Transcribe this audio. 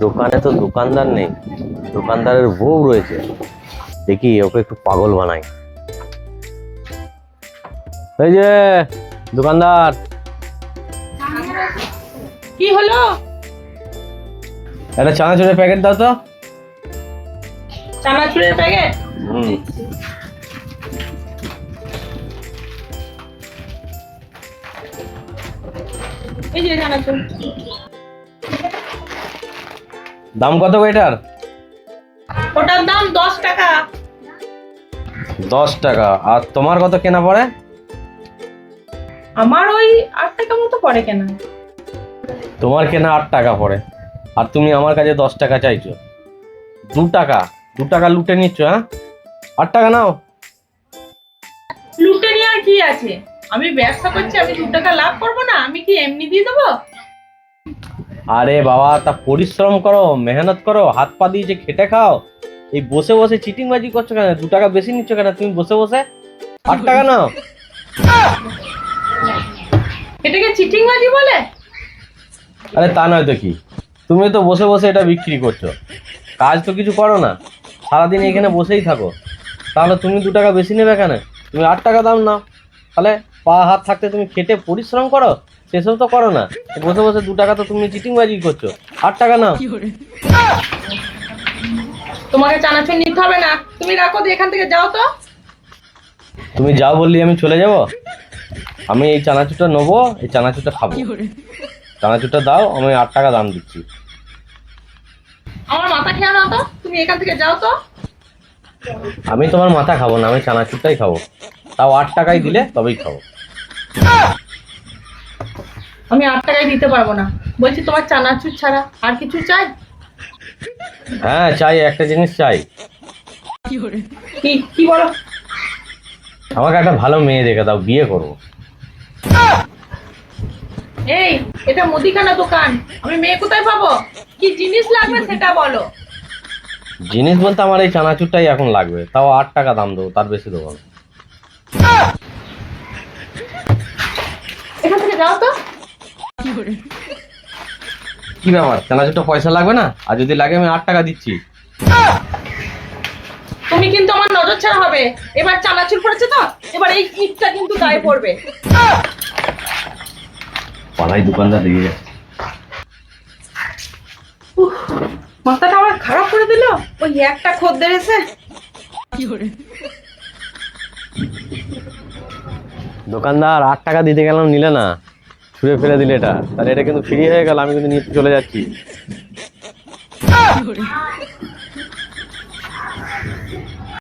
দোকানে তো দোকানদার নেই, দোকানদারের বউ রয়েছে। দেখি ওকে একটু পাগল বানাই। এই যে দোকানদার, কি হলো? একটা চানাচুরের প্যাকেট দাও তো। চানাচুরের প্যাকেট? এই যে চানাচুর। দাম কত গো এটার? ওটার দাম 10 টাকা। 10 টাকা। আর তোমার কত কেনা পড়ে? আমার ওই 8 টাকা মতো পড়ে কেনা। তোমার কেনা 8 টাকা পড়ে, আর তুমি আমার কাছে 10 টাকা চাইছো। 2 টাকা, 2 টাকা লুটে নিচ্ছ। হ্যাঁ, 8 টাকা নাও। লুটে নেওয়ার কি আছে? আমি ব্যবসা করছি, আমি 2 টাকা লাভ করবো না? আমি কি এমনি দিয়ে দেবো? আরে বাবা, তা পরিশ্রম করো, মেহনত করো, হাত পা দিয়ে যে খেটে খাও। এই বসে বসে চিটিংবাজি করছো কেন? 2 টাকা বেশি নিচ্ছ কেন তুমি বসে বসে? 8 টাকা নাও। এটাকে চিটিংবাজি বলে? আরে তা নয় তো কি, তুমি তো বসে বসে এটা বিক্রি করছো, কাজ তো কিছু করো না, সারাদিন এখানে বসেই থাকো। তাহলে তুমি 2 টাকা বেশি নেবে কেন? তুমি 8 টাকা দাম নাও। তাহলে পা হাত থাকতে তুমি খেটে পরিশ্রম করো, সেসব তো করো না। বসে বসে 2 টাকা তো তুমি চিটিংবাজি করছো। 8 টাকা নাও। তোমাকে চানাচুর নিতে হবে না, তুমি রাখো, দিয়ে এখান থেকে যাও তো। তুমি যাও বললি আমি চলে যাব? আমি এই চানাচুরটা নেবো, এই চানাচুরটা খাবো। চানাচুরটা দাও, আমি 8 টাকা দাম দিচ্ছি। আমার মাথা খেয়াল না তো, তুমি এখান থেকে যাও তো। আমি তোমার মাথা খাবো না, আমি চানাচুরটাই খাবো। তাও 8 টাকাই দিলে তবেই খাবো। আমি 8 টাকায় দিতে পারবো না। বলছি তোমার চানাচুর ছাড়া আর কিছু চাই? হ্যাঁ চাই, একটা জিনিস চাই। কি কি বলো? আমাকে একটা ভালো মেয়ে দেখে দাও, বিয়ে করবো। এই, এটা মুদিখানা দোকান, আমি মেয়ে কোথায় পাবো? কি জিনিস লাগবে সেটা বলো। জিনিস বলতে আমার এই চানাচুরটাই এখন লাগবে, তাও 8 টাকা দাম দেবো, তার বেশি দেবো না। এখান থেকে যাও তো। কি ব্যাপার, চানাচুরটা পয়সা লাগবে না? আর যদি লাগে আমি 8 টাকা দিচ্ছি। তুমি কিন্তু আমার নজর ছাড়া হবে। এবার চানাচুর পড়েছে তো, এবার এই ইটটা কিন্তু গায়ে পড়বে। পালাই দোকানদার দিয়ে গেছে। উফ, মাথাটা আমার খারাপ করে দিল। ওই একটা খদ্দের এসে। দোকানদার 8 টাকা দিতে গেলাম, নিলে না, ছুঁড়ে ফেলে দিলে এটা। তাহলে এটা কিন্তু ফ্রি হয়ে গেল, আমি কিন্তু নিয়ে চলে যাচ্ছি।